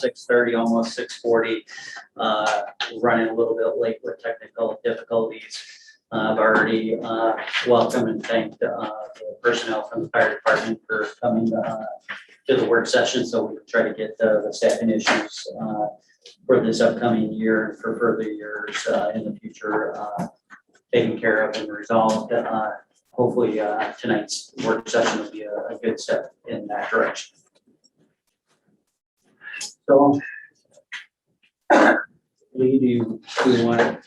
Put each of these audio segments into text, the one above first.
6:30, almost 6:40. Running a little bit late with technical difficulties. I've already welcomed and thanked the personnel from the fire department for coming to the work session, so we can try to get the staffing issues for this upcoming year and for further years in the future taken care of and resolved. Hopefully tonight's work session will be a good step in that direction. So, Lee, do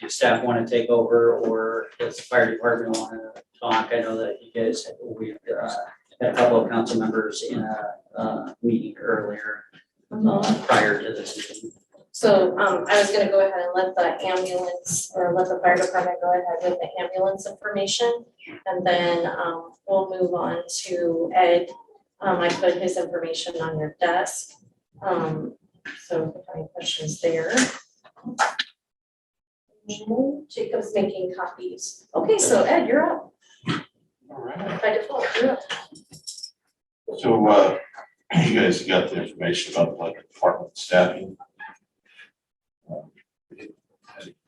staff want to take over, or does the fire department want to talk? I know that you guys, we had a couple of council members in a meeting earlier prior to this meeting. So I was gonna go ahead and let the ambulance, or let the fire department go ahead with the ambulance information. And then we'll move on to Ed. I put his information on your desk. So if you have any questions there. Jacob's making copies. Okay, so Ed, you're up. All right. By default, you're up. So you guys got the information about the electric department staffing.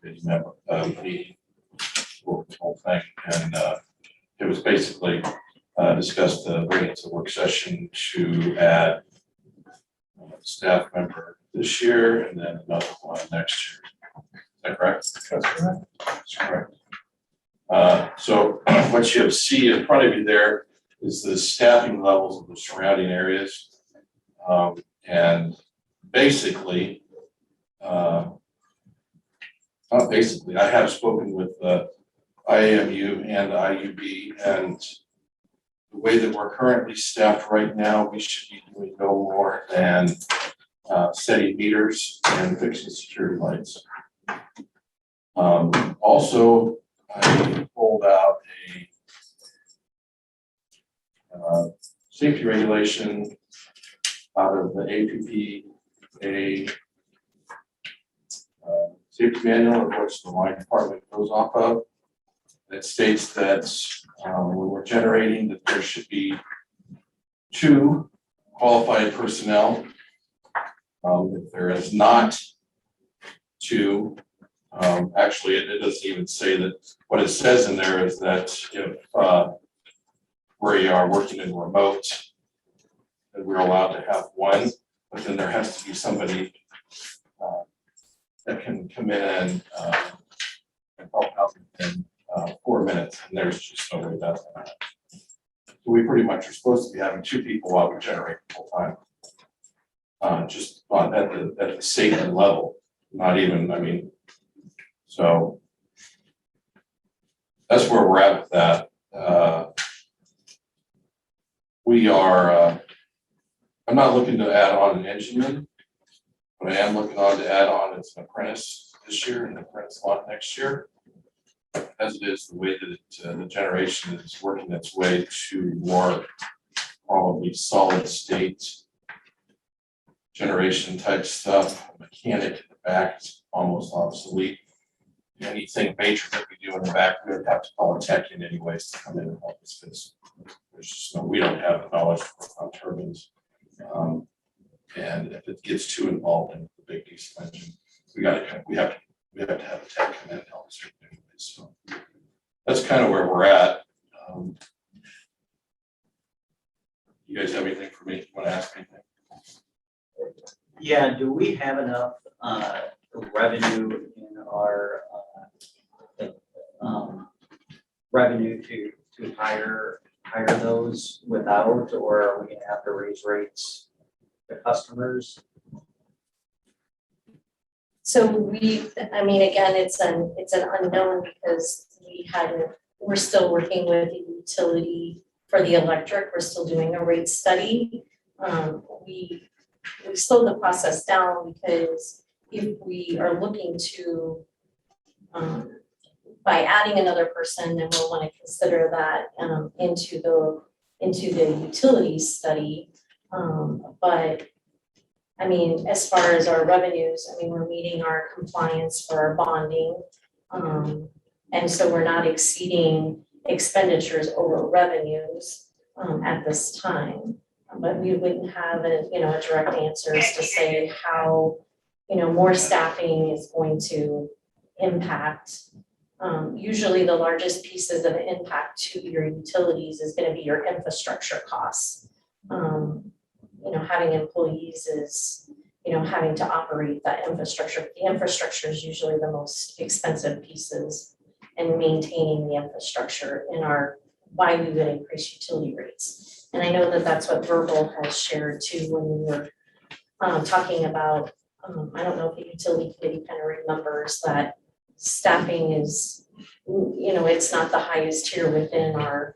Remember the whole thing, and it was basically discussed bringing it to work session to add a staff member this year and then another one next year. Is that correct? That's correct. That's correct. So what you see in front of you there is the staffing levels of the surrounding areas, and basically. Not basically, I have spoken with IAMU and IUB, and the way that we're currently staffed right now, we should be doing no more than setting meters and fixing security lights. Also, I pulled out a safety regulation out of the APPA safety manual, of which the line department goes off of. It states that when we're generating, that there should be 2 qualified personnel. If there is not 2, actually it doesn't even say that. What it says in there is that if we are working in remote, that we're allowed to have 1, but then there has to be somebody that can come in and help out in 4 minutes, and there's just no way that's gonna happen. So we pretty much are supposed to be having 2 people while we generate full time. Just at the safety level, not even, I mean, so that's where we're at with that. We are, I'm not looking to add on an engineman. But I am looking on to add on as an apprentice this year and an apprentice lot next year. As it is, the way that the generation is working its way to more probably solid state generation type stuff. Mechanic in the back is almost obsolete. Anything major that we do in the back, we would have to call a tech in anyways to come in and help us, because there's just no, we don't have the knowledge on turbines. And if it gets too involved in the big diesel engine, we have to have a tech come in and help us anyway. So that's kind of where we're at. You guys have anything for me? Want to ask anything? Yeah, do we have enough revenue in our revenue to hire those without, or are we gonna have to raise rates? The customers? So I mean, again, it's an unknown, because we're still working with the utility for the electric. We're still doing a rate study. We slowed the process down, because if we are looking to, by adding another person, then we'll want to consider that into the utility study. But I mean, as far as our revenues, I mean, we're meeting our compliance for our bonding. And so we're not exceeding expenditures over revenues at this time. But we wouldn't have a, a direct answer as to say how, more staffing is going to impact. Usually the largest pieces of impact to your utilities is gonna be your infrastructure costs. Having employees is, having to operate that infrastructure. The infrastructure is usually the most expensive pieces, and maintaining the infrastructure why we would increase utility rates. And I know that that's what Verbal has shared too when we were talking about, I don't know if the utility committee kind of remembers that staffing is, it's not the highest tier within our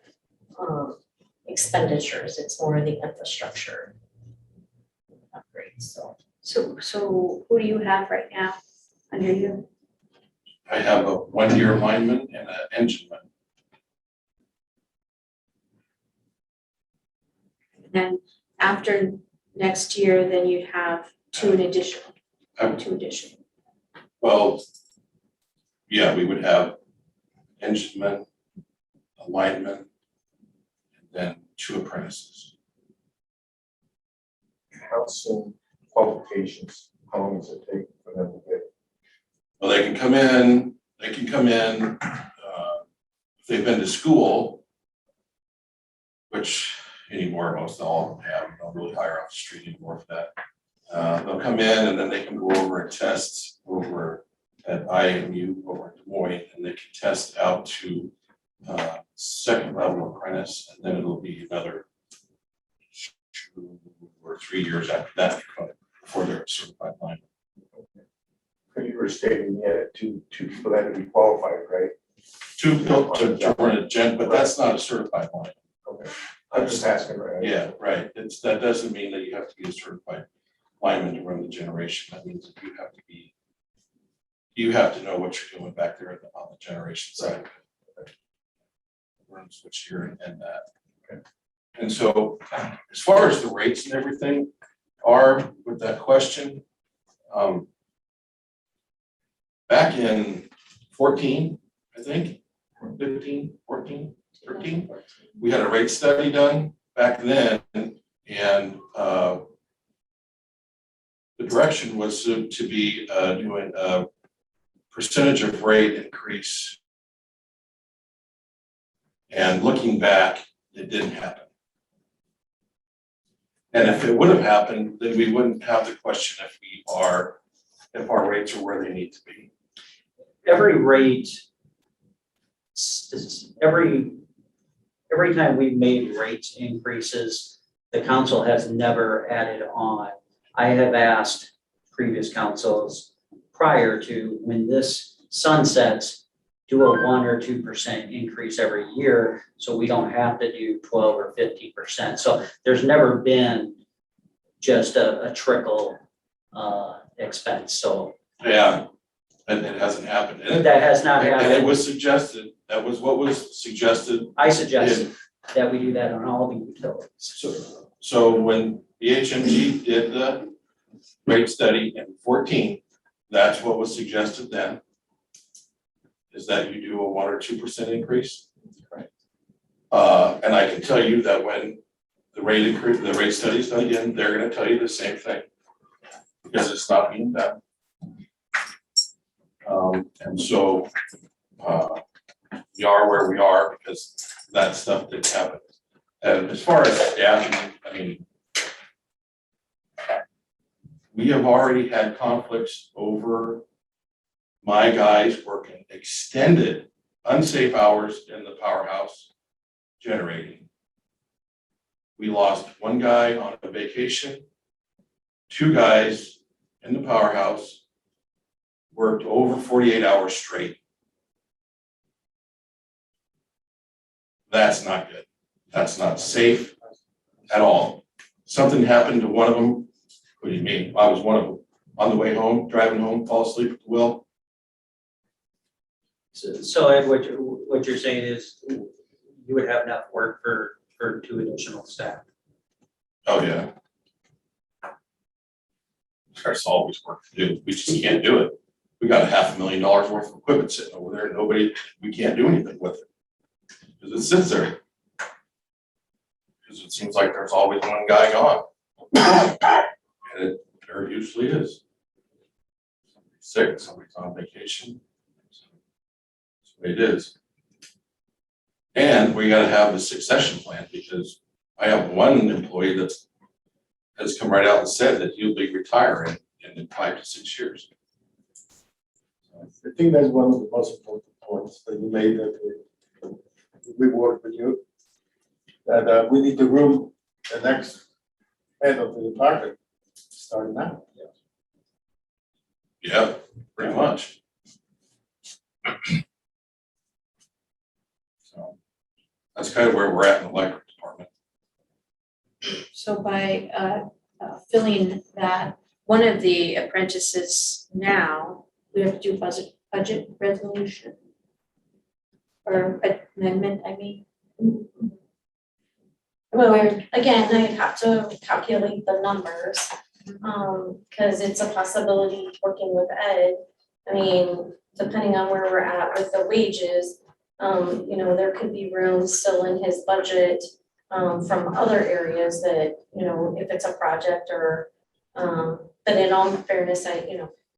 expenditures, it's more the infrastructure upgrades, so. So who do you have right now under you? I have a 1-year lineman and an engineman. And then after next year, then you'd have two additional. Well, yeah, we would have engineman, a lineman, and then 2 apprentices. How soon qualifications, how long does it take for them to get? Well, they can come in, if they've been to school, which anymore, most all of them have, you don't really hire off the street anymore for that. They'll come in and then they can go over a test over at IMU over in Des Moines, and they can test out to second level apprentice, and then it'll be another 2 or 3 years after that before they're certified lineman. Because you were stating you had two people that had to be qualified, right? 2 built to run a gen, but that's not a certified lineman. Okay, I'm just asking, right? Yeah, right. That doesn't mean that you have to be a certified lineman to run the generation. That means that you have to know what you're doing back there on the generation side. Run switch here and that. Okay. And so as far as the rates and everything are with that question, back in 14, I think, 15, 14, 13, we had a rate study done back then, and the direction was to be doing a percentage of rate increase. And looking back, it didn't happen. And if it would have happened, then we wouldn't have the question if our rates are where they need to be. Every rate, every time we've made rates increases, the council has never added on. I have asked previous councils prior to when this sunsets, do a 1 or 2% increase every year, so we don't have to do 12 or 50%. So there's never been just a trickle expense, so. Yeah, and it hasn't happened. And That has not it happened. was suggested, that was what was suggested. I suggest that we do that on all the utilities. So when the HMG did the rate study in 14, that's what was suggested then. Is that you do a 1 or 2% increase. Right. And I can tell you that when the rate study is done again, they're gonna tell you the same thing. Because it's not being done. And so, we are where we are because that stuff didn't happen. And as far as staffing, I mean, we have already had conflicts over my guys working extended unsafe hours in the powerhouse generating. We lost 1 guy on a vacation, 2 guys in the powerhouse worked over 48 hours straight. That's not good. That's not safe at all. Something happened to one of them. What do you mean? I was one of them. On the way home, driving home, fall asleep at the wheel. So Ed, what you're saying is you would have enough work for 2 additional staff. Oh, yeah. There's always work to do. We just can't do it. We got $500,000 worth of equipment sitting over there. We can't do anything with it. Because it sits there. because it seems like there's always one guy gone. And there usually is. Somebody's sick, somebody's on vacation. That's the way it is. And we gotta have the succession plan, because I have one employee has come right out and said that he'll be retiring in 5 to 6 years. I think that's one of the most important points that you made, that we work with you. That we need to room the next head of the department, starting now. Yeah, pretty much. So that's kind of where we're at in the electric department. So by filling that, one of the apprentices now, we have to do budget resolution. Or amendment, I mean. Well, again, I'd have to calculate the numbers, cause it's a possibility working with Ed. I mean, depending on where we're at with the wages, you know, there could be room still in his budget, from other areas that, you know, if it's a project or, but in all fairness,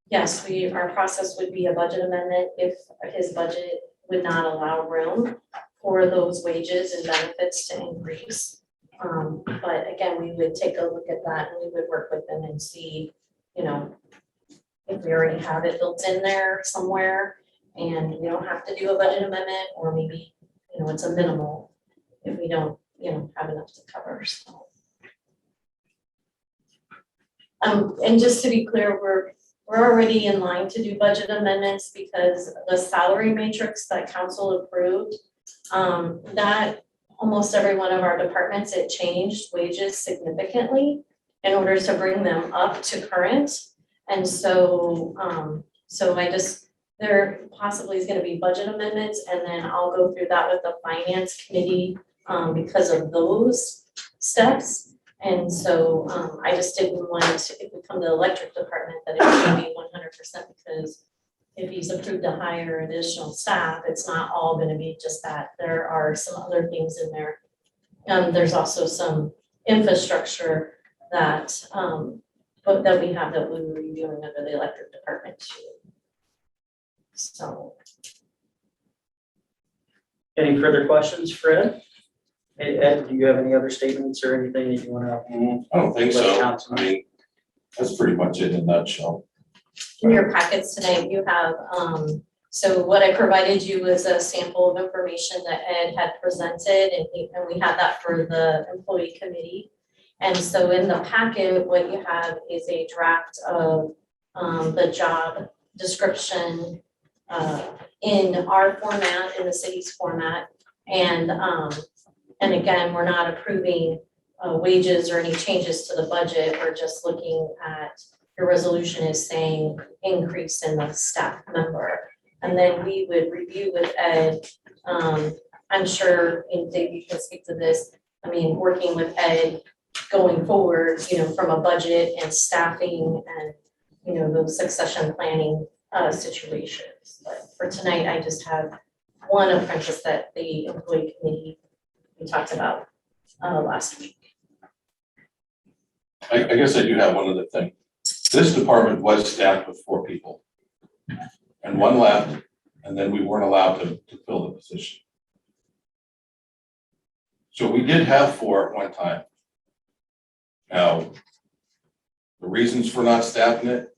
yes, our process would be a budget amendment if his budget would not allow room for those wages and benefits to increase. But again, we would take a look at that and we would work with them and see, you know, if we already have it built in there somewhere and we don't have to do a budget amendment, or maybe, you know, it's a minimal if we don't, you know, have enough to cover, so. And just to be clear, we're already in line to do budget amendments because the salary matrix that council approved, that almost every one of our departments, it changed wages significantly in order to bring them up to current. And so, there possibly is gonna be budget amendments, and then I'll go through that with the finance committee, because of those steps. And so, I just didn't want to, if we come to the electric department, that it would be 100%, because if he's approved to hire additional staff, it's not all gonna be just that. There are some other things in there. There's also some infrastructure that, that we have that we were reviewing under the electric department too. So. Any further questions for Ed? Hey, Ed, do you have any other statements or anything that you wanna? I don't think Let so. council I know. mean, that's pretty much it in a nutshell. In your packets tonight, you have, so what I provided you was a sample of information that Ed had presented, and we had that for the employee committee. And so in the packet, what you have is a draft of, the job description, in our format, in the city's format. And again, we're not approving, wages or any changes to the budget, we're just looking at, your resolution is saying increase in the staff member. And then we would review with Ed, I'm sure, and Dave, you can speak to this, I mean, working with Ed going forward, you know, from a budget and staffing and, you know, those succession planning, situations. But for tonight, I just have one apprentice that the employee committee we talked about, last week. I guess I do have one other thing. This department was staffed with 4 people. And 1 left, and then we weren't allowed to fill the position. So we did have 4 at one time. Now, the reasons for not staffing it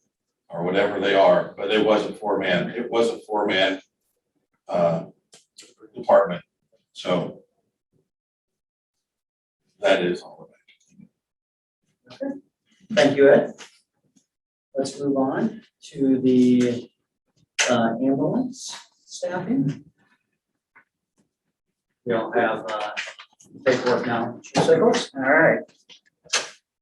or whatever they are, but it wasn't 4-man. It was a 4-man department. So that is all of it. Thank you, Ed. Let's move on to the ambulance staffing. We all have paperwork now. Cycles. All right.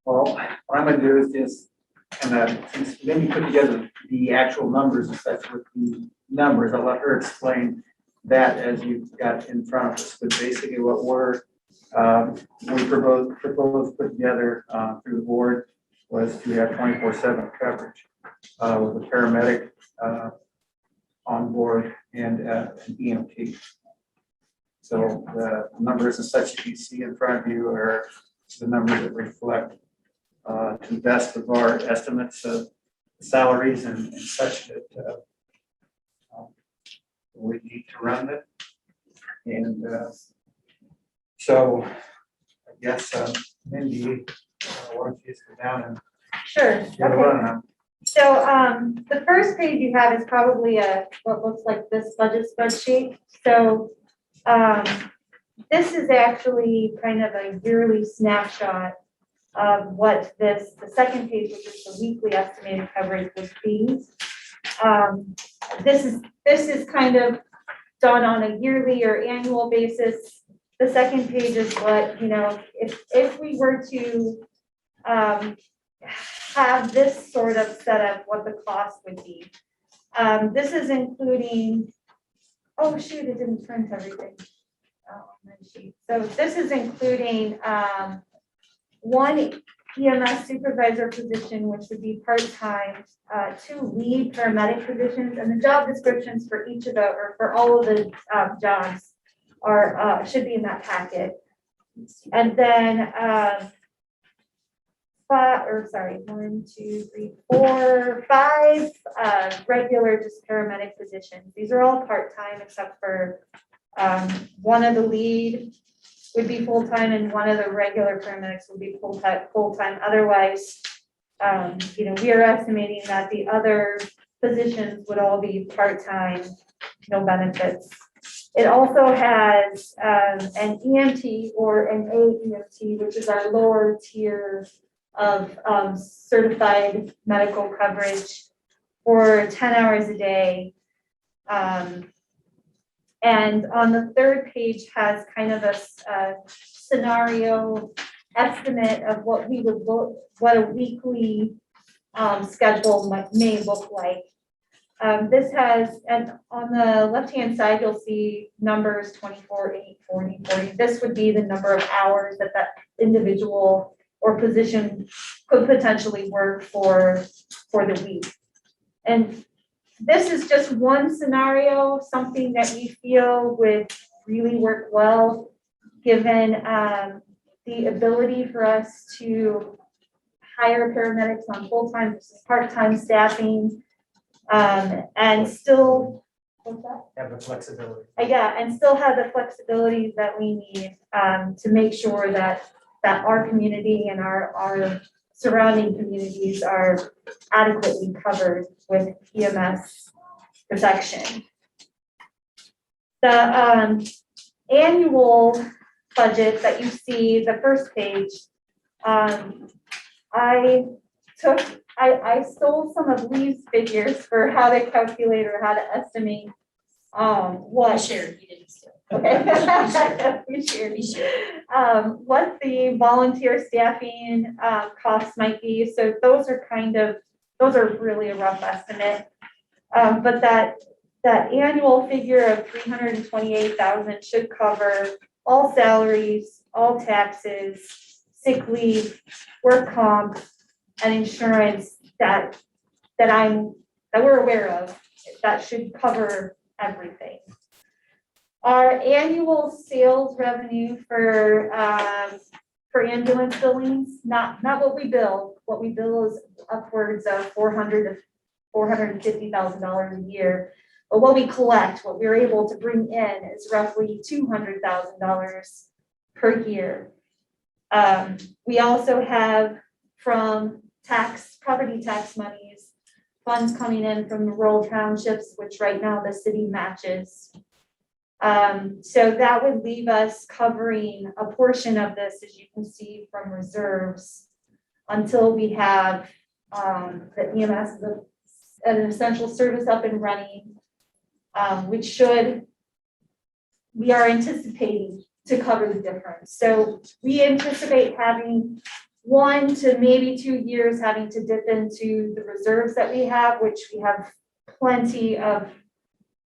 Well, what I'm gonna do is just kind of, since Mindy put together the actual numbers, and such with the numbers, I'll let her explain that as you've got in front of us. But basically what we proposed put together through the board was to have 24/7 coverage with a paramedic on board and an EMT. So the numbers and such that you see in front of you are the numbers that reflect to the best of our estimates of salaries and such that we need to run it. And so I guess Mindy, why don't you just go down and Sure, give a okay. run. So, the first page you have is probably what looks like this budget spreadsheet. So, this is actually kind of a yearly snapshot of what the second page, which is the weekly estimated coverage would be. This is kind of done on a yearly or annual basis. The second page is what, if we were to, have this sort of setup, what the cost would be. This is including, oh shoot, it didn't print everything. Oh, my sheet. So this is including one EMS supervisor position, which would be part-time, 2 lead paramedic positions, and the job descriptions for each of the, or for all of the jobs are, should be in that packet. And then, 5 regular just paramedic positions. These are all part-time except for one of the lead would be full-time and one of the regular paramedics would be full-time. Otherwise, we are estimating that the other positions would all be part-time, no benefits. It also has an EMT or an AEMT, which is our lower tier of certified medical coverage for 10 hours a day. And on the third page has kind of a scenario estimate of what what a weekly schedule may look like. This has, and on the left-hand side, you'll see numbers 24, 8, 40, 40. This would be the number of hours that individual or position could potentially work for the week. And this is just one scenario, something that we feel would really work well, given the ability for us to hire paramedics on full-time versus part-time staffing, and still, what's that? Have the flexibility. Yeah, and still have the flexibility that we need to make sure that our community and our surrounding communities are adequately covered with EMS protection. The annual budget that you see, the first page, I stole some of Lee's figures for how to calculate or how to estimate what. Shared, you didn't steal. Okay. We shared. What the volunteer staffing costs might be. So those are really a rough estimate. But that annual figure of 328,000 should cover all salaries, all taxes, sick leave, work comp, and insurance that we're aware of. That should cover everything. Our annual sales revenue for ambulance billings, not what we bill. What we bill is upwards of $400,000 to $450,000 a year. But what we collect, what we're able to bring in, is roughly $200,000 per year. We also have from property tax monies, funds coming in from the rural townships, which right now the city matches. So that would leave us covering a portion of this, as you can see, from reserves until we have the EMS, an essential service up and running, which we are anticipating to cover the difference. So we anticipate having 1 to maybe 2 years having to dip into the reserves that we have, which we have plenty of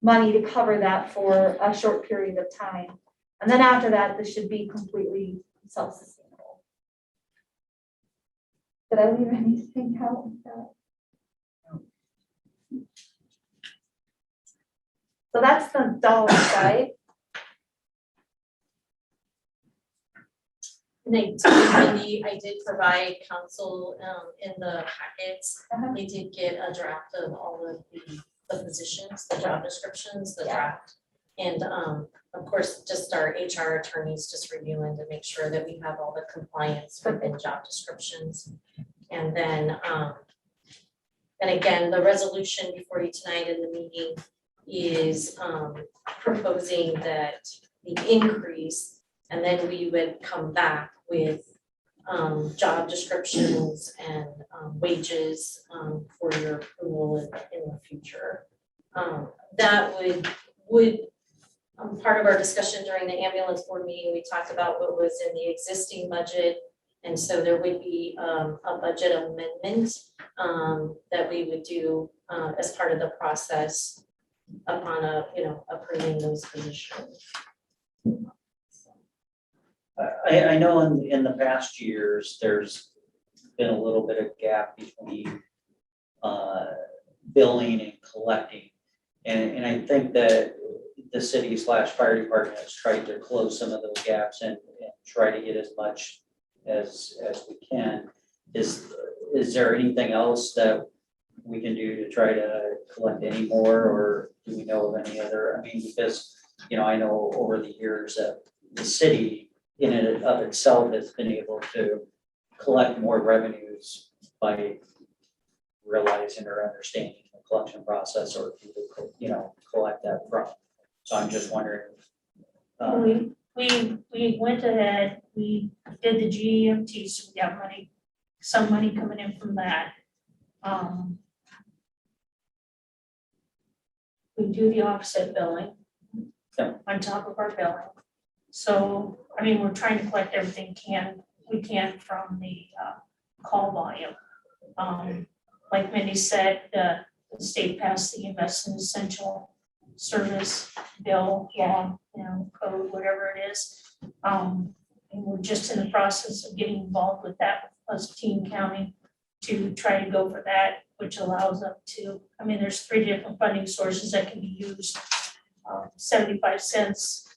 money to cover that for a short period of time. And then after that, this should be completely self-sustainable. Did I leave anything out with that? So that's the dollar side. And I did provide counsel in the packets. Uh-huh. They did get a draft of all of the positions, the job descriptions, the Yeah. draft. And of course, just our HR attorneys just reviewing to make sure that we have all the compliance within job descriptions. And then again, the resolution before you tonight in the meeting is proposing that the increase, and then we would come back with job descriptions and wages for your approval in the future. That would part of our discussion during the ambulance board meeting, we talked about what was in the existing budget. And so there would be a budget amendment that we would do as part of the process upon approving those positions. I know in the past years, there's been a little bit of gap between billing and collecting. And I think that the city / fire department has tried to close some of those gaps and try to get as much as we can. Is there anything else that we can do to try to collect any more, or do we know of any other? I mean, because, I know over the years that the city in and of itself has been able to collect more revenues by realizing or understanding the collection process, or people, collect that from. So I'm just wondering. We went ahead, we did the GEMT, so we got money, some money coming in from that. We do the offset billing on top of our billing. So, we're trying to collect everything we can from the call volume. Like Mindy said, the state passed the investment essential service bill law, code, whatever it is. And we're just in the process of getting involved with that, plus Team County, to try to go for that, which allows up to, there's 3 different funding sources that can be used. 75 cents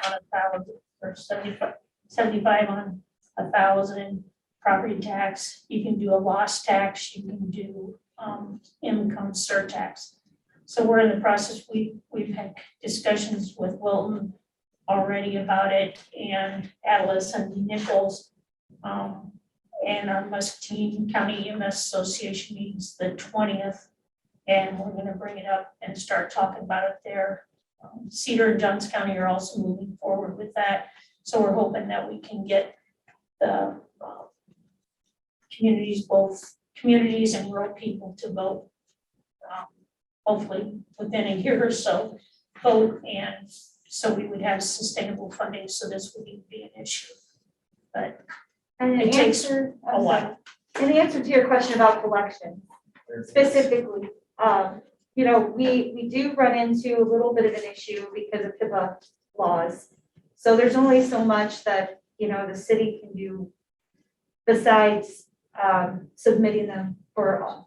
on 1,000, or 75 on 1,000 property tax. You can do a loss tax, you can do income surtax. So we're in the process, we've had discussions with Wilton already about it, and Atlas and Nichols. And our Muscatine County EMS Association meets the 20th, and we're gonna bring it up and start talking about it there. Cedar and Johns County are also moving forward with that. So we're hoping that we can get the both communities and rural people to vote. Hopefully within a year or so, vote, and so we would have sustainable funding, so this wouldn't be an issue. But And It the takes answer, a while. and the answer to your question about collection, specifically, we do run into a little bit of an issue because of HIPAA laws. So there's only so much that, the city can do besides submitting them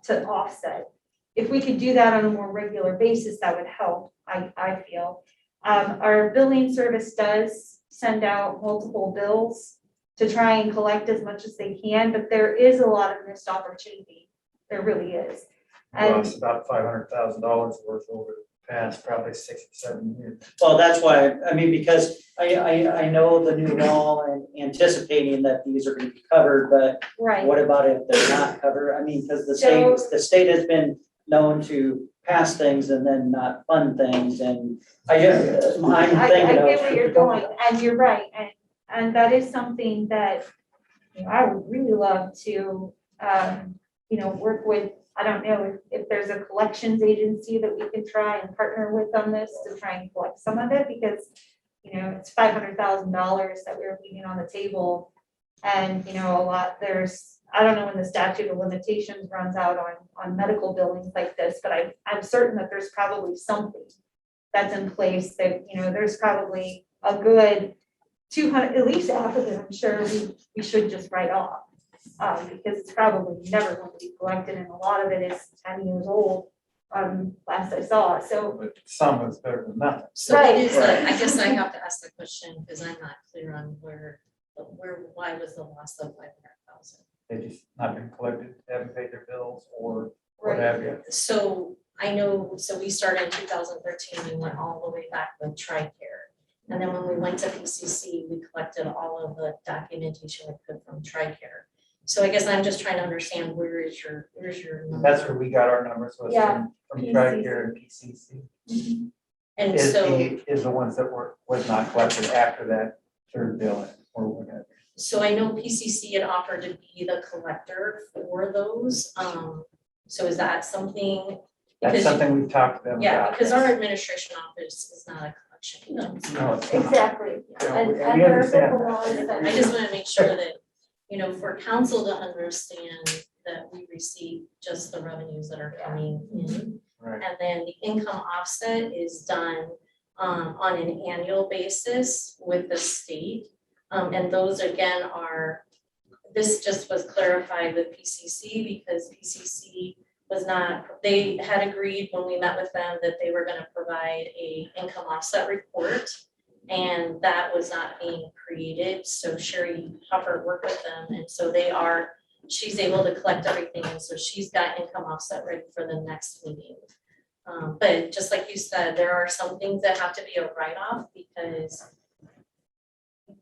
to offset. If we could do that on a more regular basis, that would help, I feel. Our billing service does send out multiple bills to try and collect as much as they can, but there is a lot of missed opportunity. There really is. And Lost about $500,000 worth over the past probably 6 or 7 years. Well, that's why, because I know the new law and anticipating that these are gonna be covered, but right, what about if they're not covered? Because the So- state has been known to pass things and then not fund things, and I'm I thinking of. get where you're going, and you're right, and that is something that I would really love to, work with. I don't know if there's a collections agency that we can try and partner with on this to try and collect some of it, because, it's $500,000 that we're leaving on the table. And, I don't know when the statute of limitations runs out on medical billings like this, but I'm certain that there's probably something that's in place that, there's probably a good 200, at least half of it, I'm sure we should just write off. Because it's probably never going to be collected, and a lot of it is 10 years old, last I saw, so. But some is better than nothing. So what Right. is the, I guess I have to ask the question because I'm not clear on where why was the loss of 500,000? They just not been collected, haven't paid their bills or what have you. So I know, so we started in 2013, we went all the way back with TRICARE. And then when we went to PCC, we collected all of the documentation we could from TRICARE. So I guess I'm just trying to understand where's your number? That's where we got our numbers, was Yeah, from PCC. TRICARE and PCC. And Is so, the ones that was not collected after that third bill or whatever. so I know PCC had offered to be the collector for those. So is that something? That's Because- something we've talked to them about. Yeah, because our administration office is not a collection agency. No, it's not. Exactly. Yeah, And, we and there are understand simple that. laws that. I just want to make sure that, you know, for council to understand that we receive just the revenues that are coming in. Right. And then the income offset is done on an annual basis with the state. And those again are, this just was clarified with PCC because PCC was not, they had agreed when we met with them that they were gonna provide a income offset report. And that was not being created, so Sherry Huffer worked with them, and so she's able to collect everything, and so she's got income offset ready for the next meeting. But just like you said, there are some things that have to be a write-off, because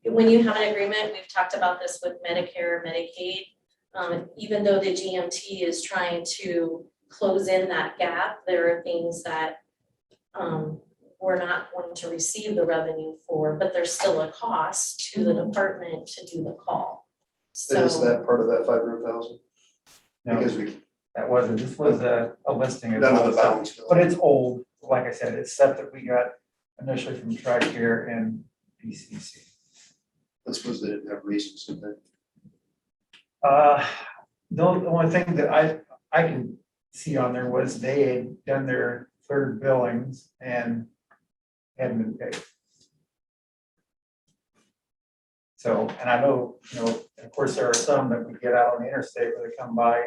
when you have an agreement, we've talked about this with Medicare, Medicaid, even though the GMT is trying to close in that gap, there are things that we're not going to receive the revenue for, but there's still a cost to the department to do the call. And is So, that part of that 500,000? No, Because we, this was a listing of none all of the the stuff, balance bill. but it's old. Like I said, it's stuff that we got initially from TRICARE and PCC. That's because they didn't have reasons, did they? The only thing that I can see on there was they had done their third billings and hadn't been paid. So, and I know, you know, of course, there are some that we get out on the interstate where they come by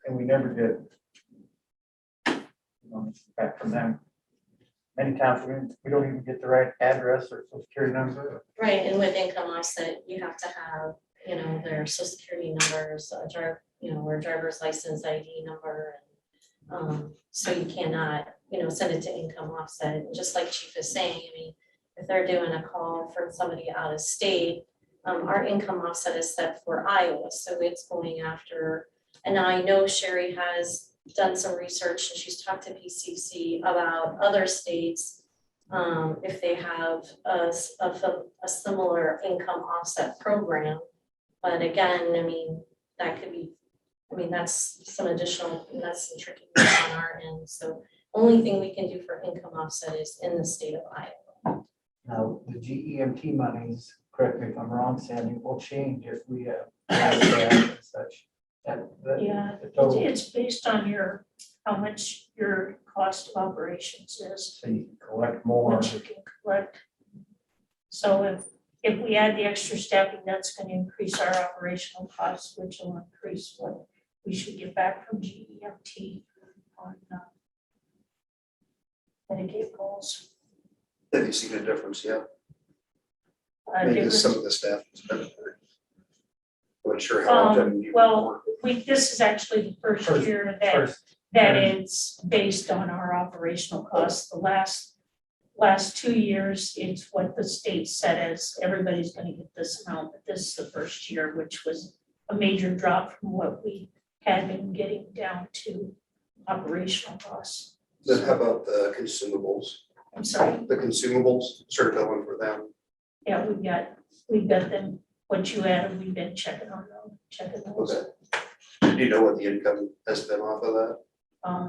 and we never get, you know, back from them. Many times we don't even get the right address or social security number. right, and with income offset, you have to have, you know, their social security numbers, or driver's license ID number. And so you cannot, you know, send it to income offset, and just like Chief is saying, I mean, if they're doing a call from somebody out of state, our income offset is set for Iowa, so it's going after, and now I know Sherry has done some research and she's talked to PCC about other states, if they have a similar income offset program. But again, I mean, that could be, I mean, that's some trickiness on our end, so only thing we can do for income offset is in the state of Iowa. Now, the GEMT monies, correct me if I'm wrong, Sandy, will change if we have and such. Yeah, The total, it's based on how much your cost of operations is, so you can collect more. what you can collect. So if we add the extra staffing, that's gonna increase our operational costs, which will increase what we should get back from GEMT on Medicaid calls. Have you seen a difference yet? Maybe Difference- some of the staff is better. Not sure how often you. well, this is actually the first year that First, it's based on our operational costs. The last 2 years, it's what the state said as everybody's gonna get this amount, but this is the first year, which was a major drop from what we had been getting down to operational costs. Then how about the consumables? I'm sorry, The consumables, start billing for them. yeah, we've got them, what you added, we've been checking on them, checking those. Okay. Do you know what the income has been off of that?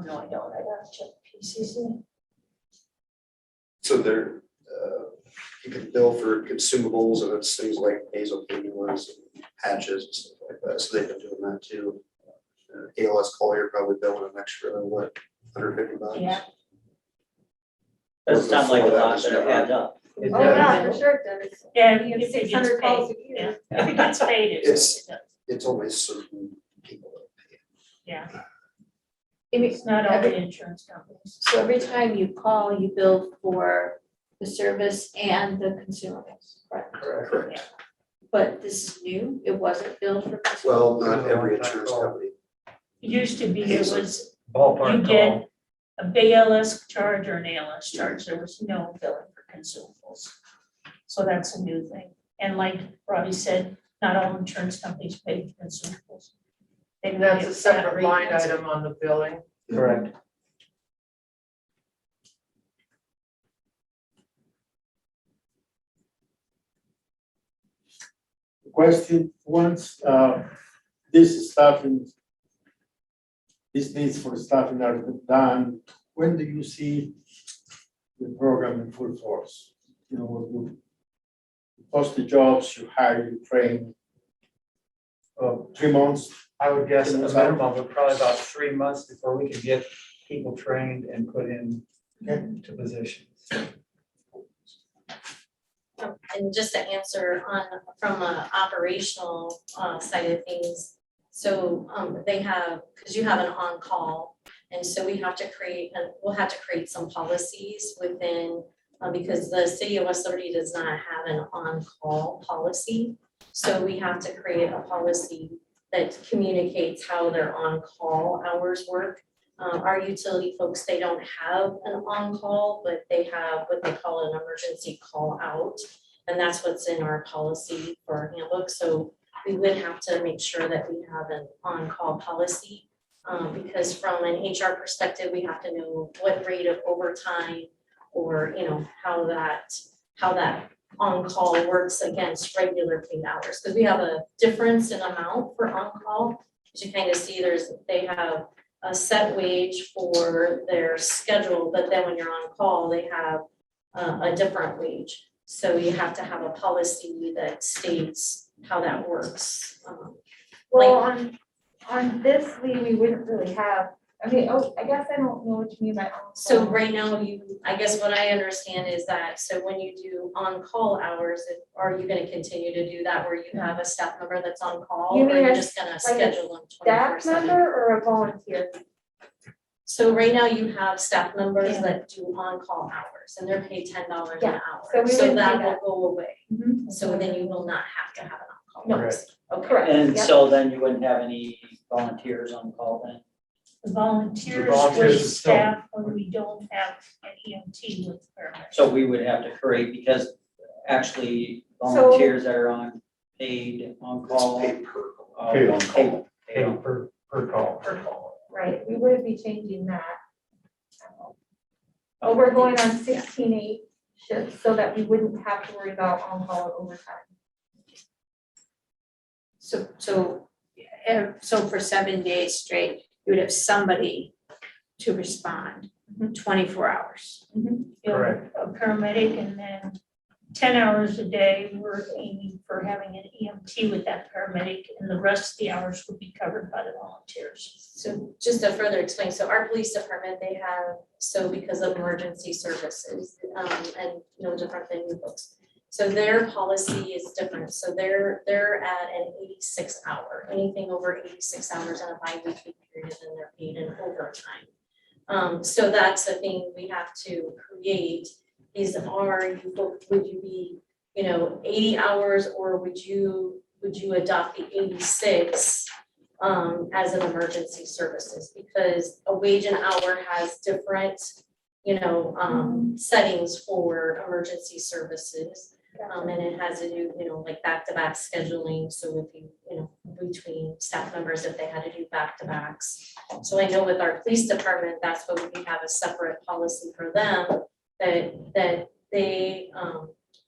No, I don't, I gotta check PCC. So there, you can bill for consumables and it's things like nasal cannulas and patches and stuff like that. So they've been doing that too. ALS Collier probably billing an extra, what, $150? Yeah. Doesn't sound like a lot, but it adds up. is Oh, that- yeah, for sure it does. Yeah, You if have it gets 600 calls paid, a yeah, year. if it gets paid, it It's- does. It's only certain people that pay. Yeah, If it's not all the insurance companies. So every time you call, you bill for the service and the consumables, correct? Correct. But this is new, it wasn't billed for. Well, not every insurance company. It used to be, it was, Ballpark you get a BLS charge or an ALS charge, there was no billing for consumables. So that's a new thing, and like Robbie said, not all insurance companies pay for consumables. They And that's pay a flat separate rate line consum- item on the billing. Correct. Question, once, this staffing, these needs for staffing are done, when do you see the program in full force? You know, when you post the jobs, you hire, you train, 3 months, I would guess a minimum of probably about 3 months before we could get people trained and put in to positions. And just to answer on, from a operational side of things, so they have, because you have an on-call, and so we have to create, and we'll have to create some policies within, because the city of West Liberty does not have an on-call policy. So we have to create a policy that communicates how their on-call hours work. Our utility folks, they don't have an on-call, but they have what they call an emergency call out. And that's what's in our policy for our handbook. So we would have to make sure that we have an on-call policy. Because from an HR perspective, we have to know what rate of overtime or, you know, how that on-call works against regular paid hours. Because we have a difference in amount for on-call. As you kind of see, they have a set wage for their schedule, but then when you're on call, they have a different wage. So you have to have a policy that states how that works. Well, on this, we wouldn't really have, I mean, I guess I don't know what you mean by on-call. So right now, I guess what I understand is that, so when you do on-call hours, are you gonna continue to do that where you have a staff member that's on call? You Or mean you're a just gonna like a schedule them Staff 24/7? member or a volunteer? So right now you have staff members that do on-call hours and they're paid $10 an Yeah, hour. so we So wouldn't do that that. will go away. Mhm. So then you will not have to have an on-call No. policy. Okay. Correct. And Yep. so then you wouldn't have any volunteers on call then? The volunteers volunteers with is still- staff when we don't have an EMT with paramedics. So we would have to create, because actually volunteers that are on paid on It's call. paid per. Paid on call. Paid per call. Per call. Right, we would be changing that. But we're going on 16/8 shifts so that we wouldn't have to worry about on-call overtime. So for 7 days straight, you would have somebody to respond 24 hours. You know, Correct. a paramedic, and then 10 hours a day, we're aiming for having an EMT with that paramedic, and the rest of the hours would be covered by the volunteers. So just to further explain, so our police department, they have, so because of emergency services, and, you know, different than you folks. So their policy is different, so they're at an 86 hour, anything over 86 hours on a bi-weekly period, and they're paid in overtime. So that's the thing we have to create, is would you be, you know, 80 hours, or would you adopt the 86 as an emergency services? Because a wage an hour has different, you know, settings for emergency services. And it has to do, you know, like back-to-back scheduling, so if you know, between staff members, if they had to do back-to-backs. So I know with our police department, that's what we have a separate policy for them, that they,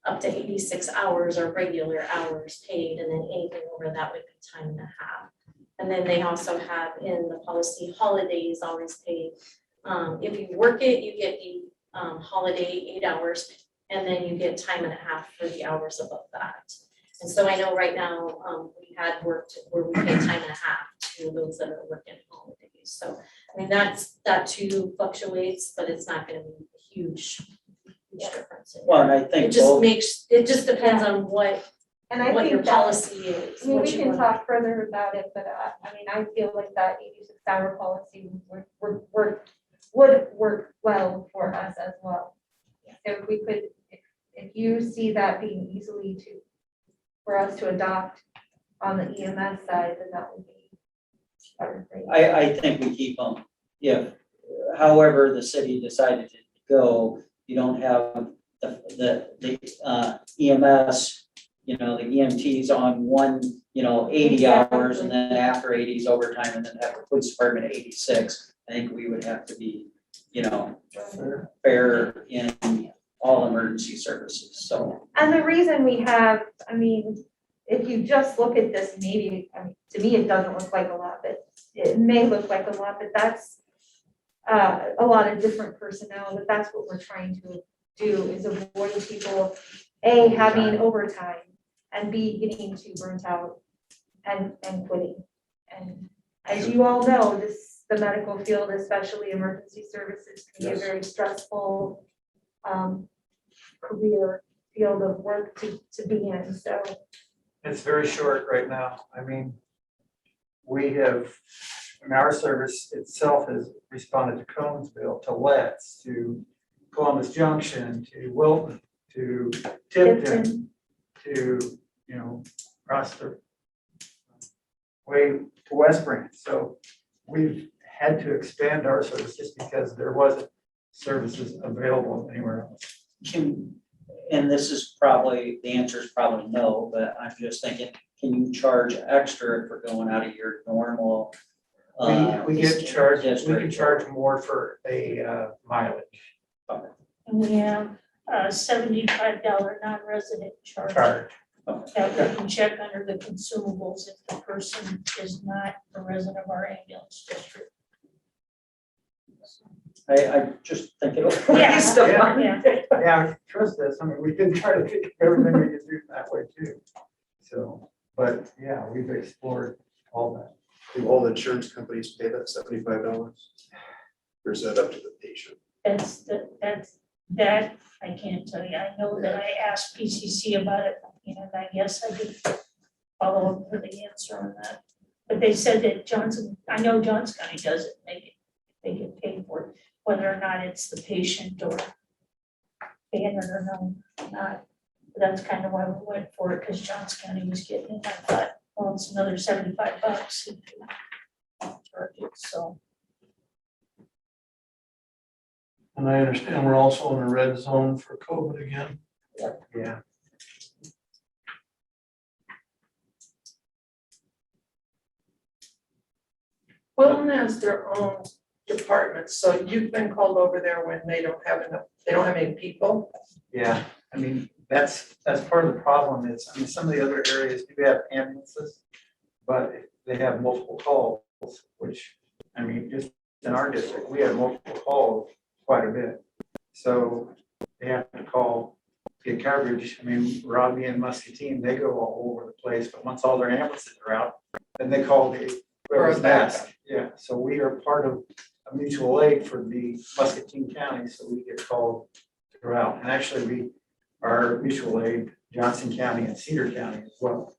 up to 86 hours are regular hours paid, and then anything over that would be time and a half. And then they also have in the policy, holidays always paid. If you work it, you get the holiday 8 hours, and then you get time and a half for the hours above that. And so I know right now, we had worked where we pay time and a half to those that are working holidays. So, I mean, that too fluctuates, but it's not gonna be a huge difference. Well, and I think It just depends on what And I your think that, policy is. I mean, what we you can want. talk further about it, but I mean, I feel like that 86-hour policy would work well for us as well. So if we could, if you see that being easily for us to adopt on the EMS side, then that would be better. for you. I think we keep them. If, however, the city decided to go, you don't have the EMS, you know, the EMTs on one, you know, 80 hours and then after 80 is overtime and then have the police department at 86. I think we would have to be, you know, fair in all emergency services, so. And the reason we have, I mean, if you just look at this, maybe, I mean, to me, it doesn't look like a lot, but it may look like a lot, but that's a lot of different personnel, but that's what we're trying to do, is avoid people, A, having overtime, and B, getting too burnt out and quitting. And as you all know, the medical field, especially emergency services, can be a very stressful career field of work to be in, so. It's very short right now. I mean, we have, our service itself has responded to Conesville, to Letts, to Columbus Junction, to Wilton, to Tipton, to, you know, across the way to West Branch. So we've had to expand our service just because there wasn't services available anywhere else. And this is probably, the answer is probably no, but I'm just thinking, can you charge extra if we're going out of your normal? We get charged, we can district? charge more for a mileage And we have a $75 non-resident charge. That we can check under the consumables if the person is not a resident of our ambulance district. I just think it'll. Yeah, waste of yeah. money. Yeah, trust us. I mean, we can try to think of everything we can do that way too. So, but yeah, we've explored all that. Do all the insurance companies pay that $75? Or is that up to the patient? That I can't tell you. I know that I asked PCC about it, and I guess I did follow up for the answer on that. But they said that I know Johnson County does it, they get paid for it, whether or not it's the patient or paying it or not. But that's kind of why we went for it, because Johnson County was getting it. I thought, well, it's another $75 if you charge it, so. And I understand we're also in a red zone for COVID again. Yeah. Wilton has their own department, so you've been called over there when they don't have enough, they don't have any people. Yeah, I mean, that's part of the problem is, I mean, some of the other areas do have ambulances, but they have multiple calls, which, I mean, just in our district, we have multiple calls quite a bit. So they have to call, get coverage. I mean, Robbie and Muscatine, they go all over the place, but once all their ambulances are out, then they call whoever's next. Yeah, so we are part of a mutual aid for the Muscatine County, so we get called throughout. And actually, we are mutual aid Johnson County and Cedar County as well.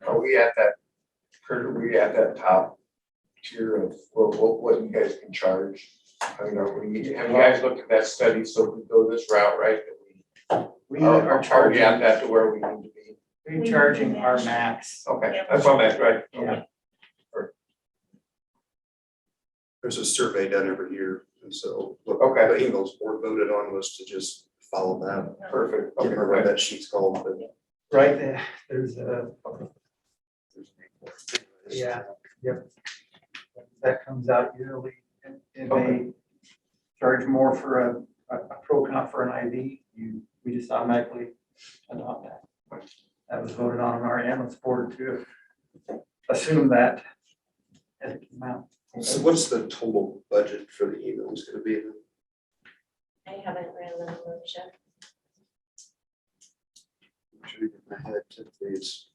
Are we at that, Kurt, are we at that top tier of what you guys can charge? I mean, have you guys looked at that study, so we go this route, right? That We we are are charging, at that to where we need to be. we're charging our max. Okay, that's what I'm at, right? Yeah. There's a survey done every year, and so what Okay. the Ingles board voted on was to just follow that. Perfect. Can't Okay, remember what great. that sheet's called, but. Right there, there's a, yeah, yep. That comes out yearly and they charge more for a pro comp for an IV. We just automatically adopt that. That was voted on our ambulance board to assume that as it came out. So what's the total budget for the ambulance gonna be? I haven't ran the numbers yet. I'm sure in my head, typically it's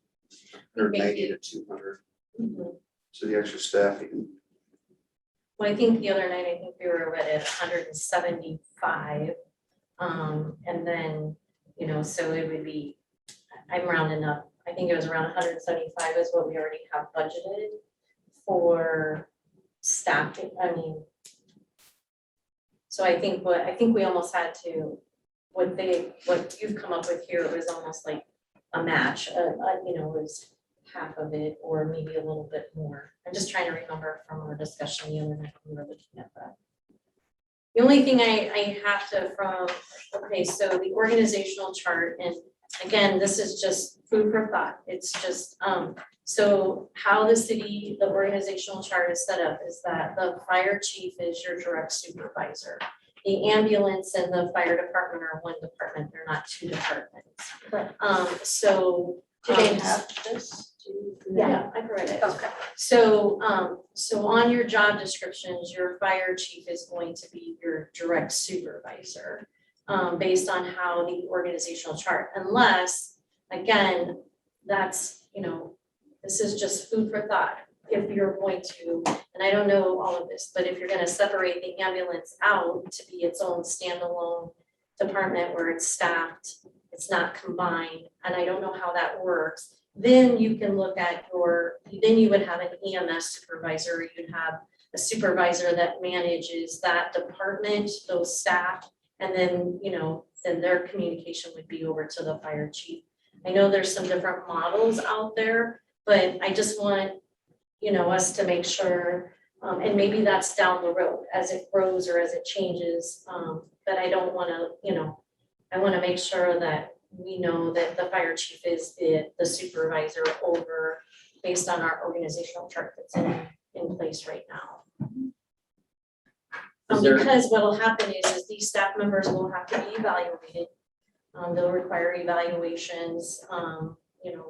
190 to 200. So the extra staffing. Well, I think the other night, I think we were at 175. And then, you know, so it would be, I'm rounding up, I think it was around 175 is what we already have budgeted for staffing, I mean. So I think we almost had to what you've come up with here was almost like a match, was half of it or maybe a little bit more. I'm just trying to remember from our discussion the other night when we were looking at that. The only thing I have to okay, so the organizational chart, and again, this is just food for thought. It's just, so how the organizational chart is set up is that the fire chief is your direct supervisor. The ambulance and the fire department are one department, they're not two departments. Correct. So. Do they have this? Yeah, I provided it. Okay. So, so on your job descriptions, your fire chief is going to be your direct supervisor, based on how the organizational chart, unless, again, that's, this is just food for thought. If you're going to, and I don't know all of this, but if you're gonna separate the ambulance out to be its own standalone department where it's staffed, it's not combined, and I don't know how that works, then you can look at then you would have an EMS supervisor, you'd have a supervisor that manages that department, those staff, and then, then their communication would be over to the fire chief. I know there's some different models out there, but I just want, us to make sure, and maybe that's down the road as it grows or as it changes, but I don't wanna, I wanna make sure that we know that the fire chief is the supervisor over, based on our organizational chart that's in place right now. Is there- Because what'll happen is these staff members will have to be evaluated. They'll require evaluations,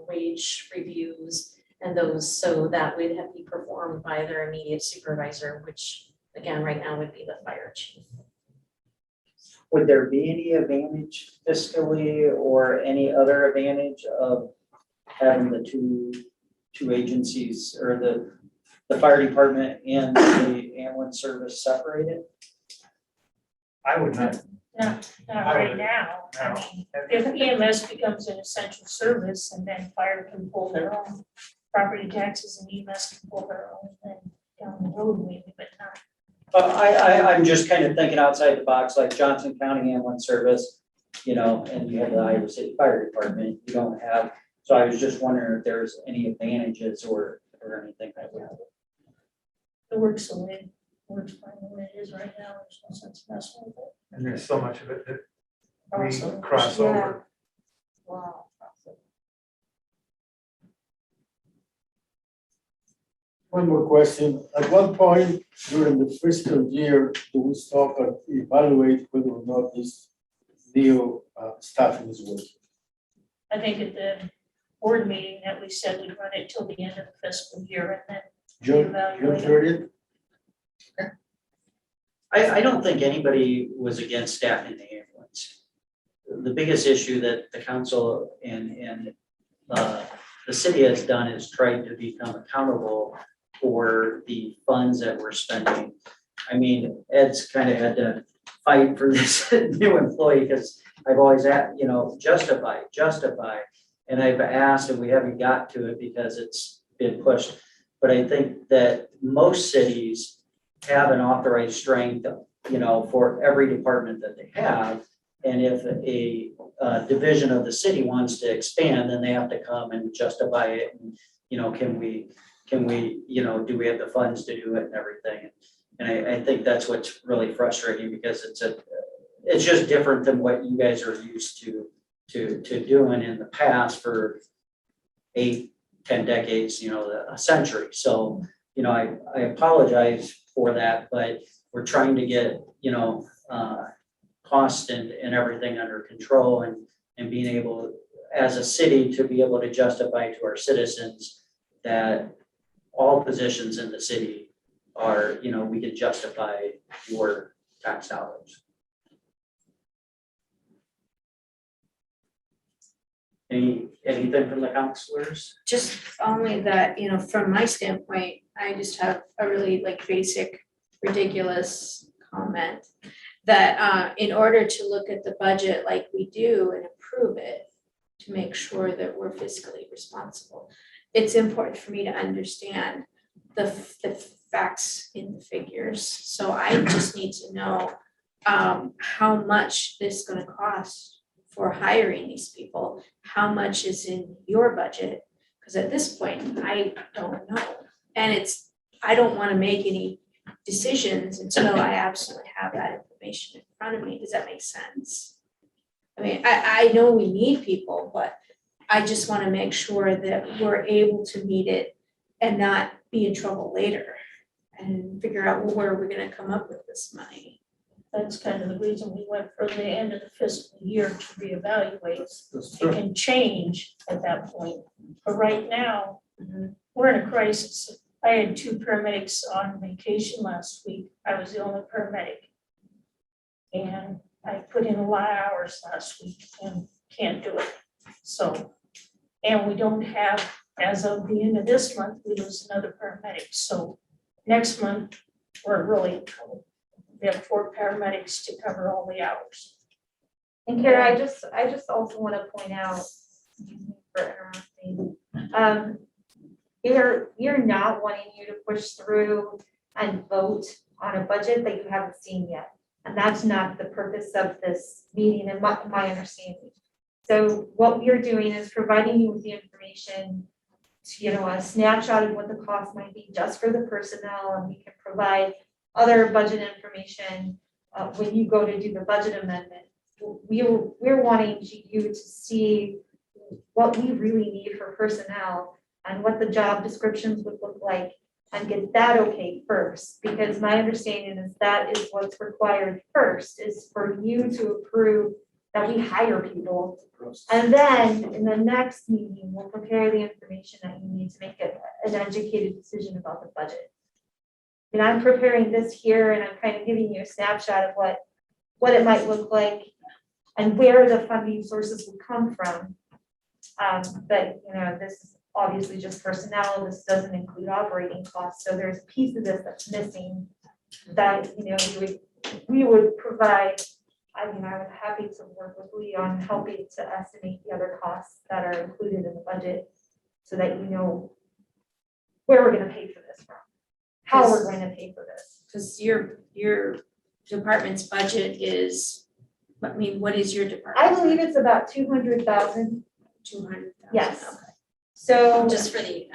wage reviews and those, so that would have to be performed by their immediate supervisor, which again, right now would be the fire chief. Would there be any advantage fiscally or any other advantage of having the two agencies or the fire department and the ambulance service separated? I would not. Not right now. I mean, if EMS becomes an essential service and then fire can pull their own property taxes and EMS can pull their own, then down the road maybe, but not. I'm just kind of thinking outside the box, like Johnson County Ambulance Service, and you have the Iowa City Fire Department, you don't have, so I was just wondering if there's any advantages or anything that would happen. It works the way, works fine the way it is right now, there's no sense messing with it. And there's so much of it that we Also, cross yeah. over. Wow. One more question. At what point during the fiscal year do we stop and evaluate whether or not this new staffing is working? I think at the board meeting that we said we'd run it till the end of the fiscal year and then June evaluate. 30th? I don't think anybody was against staffing the ambulance. The biggest issue that the council and the city has done is tried to become accountable for the funds that we're spending. I mean, Ed's kind of had to fight for this new employee because I've always had, justify. And I've asked and we haven't got to it because it's been pushed. But I think that most cities have an authorized strength, for every department that they have. And if a division of the city wants to expand, then they have to come and justify it. And, can we, do we have the funds to do it and everything? And I think that's what's really frustrating because it's just different than what you guys are used to doing in the past for 8-10 decades, a century. So, I apologize for that, but we're trying to get, cost and everything under control and being able, as a city, to be able to justify to our citizens that all positions in the city are, we can justify your tax dollars. Anything from the counselors? Just only that, from my standpoint, I just have a really basic, ridiculous comment. That in order to look at the budget like we do and approve it, to make sure that we're fiscally responsible, it's important for me to understand the facts in the figures. So I just need to know how much this is gonna cost for hiring these people, how much is in your budget? Because at this point, I don't know. And I don't wanna make any decisions until I absolutely have that information in front of me. Does that make sense? I mean, I know we need people, but I just wanna make sure that we're able to meet it and not be in trouble later and figure out, well, where are we gonna come up with this money? That's kind of the reason we went for the end of the fiscal year to reevaluate. That's It true. can change at that point, but right now, we're in a crisis. I had 2 paramedics on vacation last week. I was the only paramedic. And I put in a lot of hours last week and can't do it. So, and we don't have, as of the end of this month, we lose another paramedic. So next month, we're really in trouble. We have 4 paramedics to cover all the hours. And Kara, I just also want to point out, excuse me for interrupting, you're not wanting you to push through and vote on a budget that you haven't seen yet. And that's not the purpose of this meeting in my understanding. So what we're doing is providing you with the information to, a snapshot of what the cost might be just for the personnel, and we can provide other budget information when you go to do the budget amendment. We're wanting you to see what we really need for personnel and what the job descriptions would look like, and get that okay first, because my understanding is that is what's required first, is for you to approve that we hire people. And then in the next meeting, we'll prepare the information that you need to make an educated decision about the budget. And I'm preparing this here, and I'm kind of giving you a snapshot of what it might look like and where the funding sources would come from. But this is obviously just personnel. This doesn't include operating costs. So there's a piece of this that's missing that, we would provide. I was happy to work with Lee on helping to estimate the other costs that are included in the budget, so that you know where we're gonna pay for this from, how we're going to pay for this. Because your department's budget is, what is your department? I believe it's about 200,000. 200,000. Yes. Okay. So, Just for the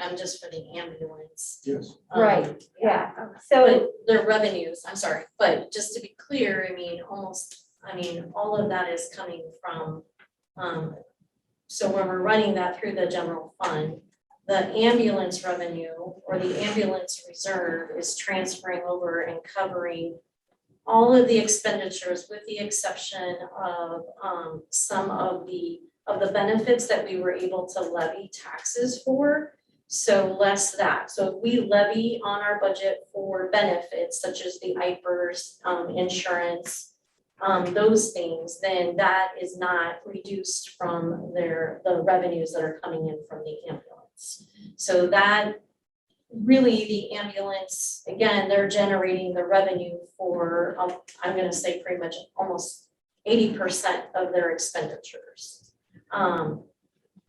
ambulance. Yes. right, yeah, Okay. so, But their revenues, I'm sorry, but just to be clear, all of that is coming from, so when we're running that through the general fund, the ambulance revenue or the ambulance reserve is transferring over and covering all of the expenditures, with the exception of, some of the benefits that we were able to levy taxes for. So less that. So if we levy on our budget for benefits such as the IPERS, insurance, those things, then that is not reduced from the revenues that are coming in from the ambulance. So that really, the ambulance, again, they're generating the revenue for, I'm gonna say pretty much almost 80% of their expenditures.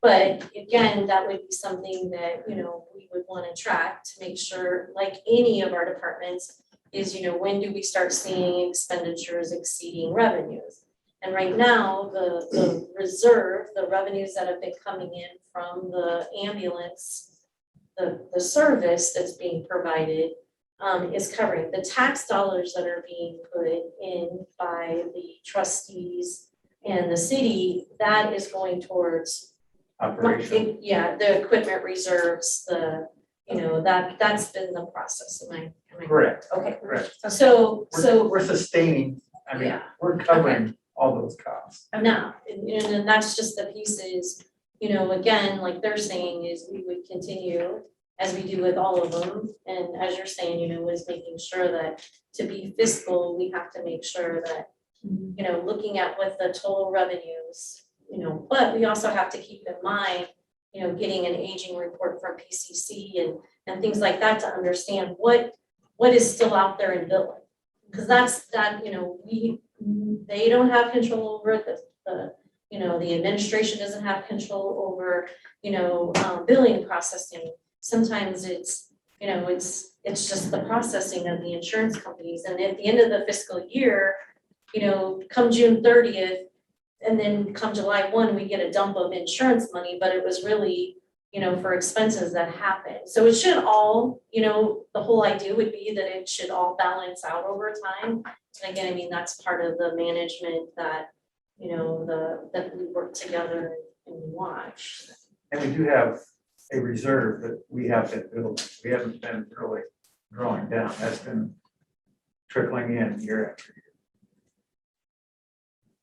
But again, that would be something that, we would want to track to make sure, like any of our departments, is, when do we start seeing expenditures exceeding revenues? And right now, the reserve, the revenues that have been coming in from the ambulance, the service that's being provided, is covering the tax dollars that are being put in by the trustees and the city. That is going towards Operation. the equipment reserves, that's been the process. Am I Correct, okay? correct. So We're sustaining, Yeah. we're covering all those costs. now, and that's just the pieces, again, like they're saying, is we would continue as we do with all of them. And as you're saying, is making sure that to be fiscal, we have to make sure that, looking at what the total revenues, but we also have to keep in mind, getting an aging report from PCC and things like that to understand what is still out there in billing. Because they don't have control over it, the administration doesn't have control over, billing processing. Sometimes it's just the processing of the insurance companies. And at the end of the fiscal year, come June 30th, and then come July 1, we get a dump of insurance money, but it was really, for expenses that happened. So it should all, the whole idea would be that it should all balance out over time. And again, I mean, that's part of the management that, that we work together and watch. And we do have a reserve that we have to build. We haven't been really drawing down. That's been trickling in year after year.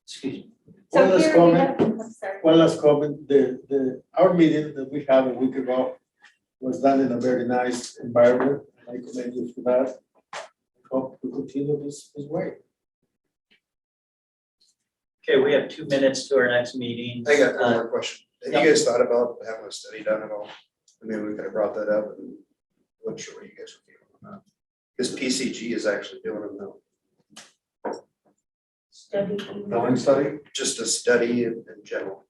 Excuse me. So One last here we comment. have, I'm sorry. One last comment, our meeting that we had a week ago was done in a very nice environment. I commend you for that. I hope we continue this way. Okay, we have 2 minutes to our next meeting. I got one more question. Have you guys thought about having a study done at all? I mean, we could have brought that up and wasn't sure what you guys were feeling on that. Because PCG is actually doing them now, Study. Billing study? just a study in general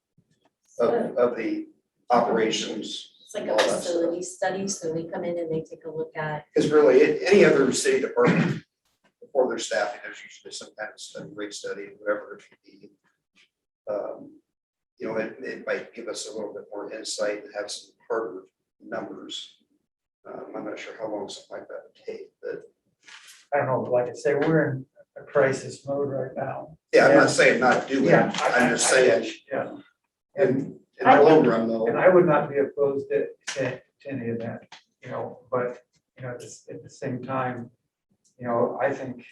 of the operations. It's like all a that stuff. facility study, so they come in and they take a look at. Because really, any other city department, before their staffing, there's usually some kind of study, rate study, whatever it could be. It might give us a little bit more insight and have some harder numbers. I'm not sure how long something like that would take, but I don't know, like I say, we're in a crisis mode right now. yeah, I'm not saying not do it. Yeah, I'm just saying, Yeah. in the long run though. And I would not be opposed to any of that, but, at the same time, I think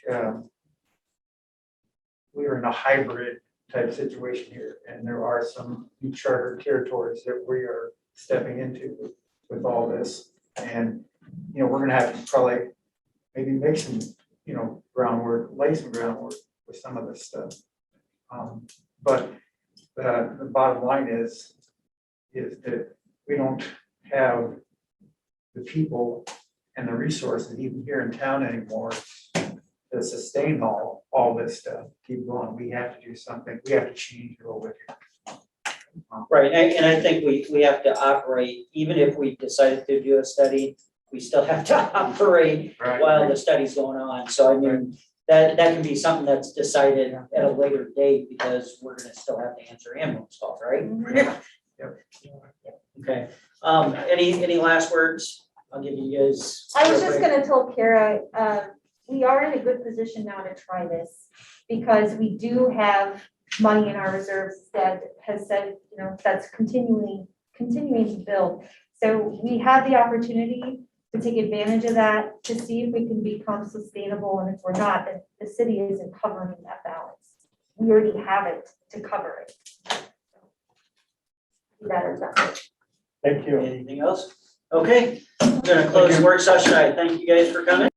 we are in a hybrid type situation here, and there are some uncharted territories that we are stepping into with all this. And, we're gonna have to probably maybe make some, groundwork, lay some groundwork with some of this stuff. But the bottom line is that we don't have the people and the resources even here in town anymore to sustain all this stuff, keep going. We have to do something. We have to change a little bit here. Right, and I think we have to operate, even if we decided to do a study, we still have to operate Right. while the study's going on. So I mean, that can be something that's decided at a later date because we're gonna still have to answer ambulance calls, right? Yep. Okay, any last words? I'll give you guys. I was real just quick. gonna tell Kara, we are in a good position now to try this because we do have money in our reserves that has said, that's continuing to build. So we have the opportunity to take advantage of that, to see if we can become sustainable, and if we're not, then the city isn't covering that balance. We already have it to cover it. That is that. Thank you. Anything else? Okay, I'm gonna close the work session. I thank you guys for coming.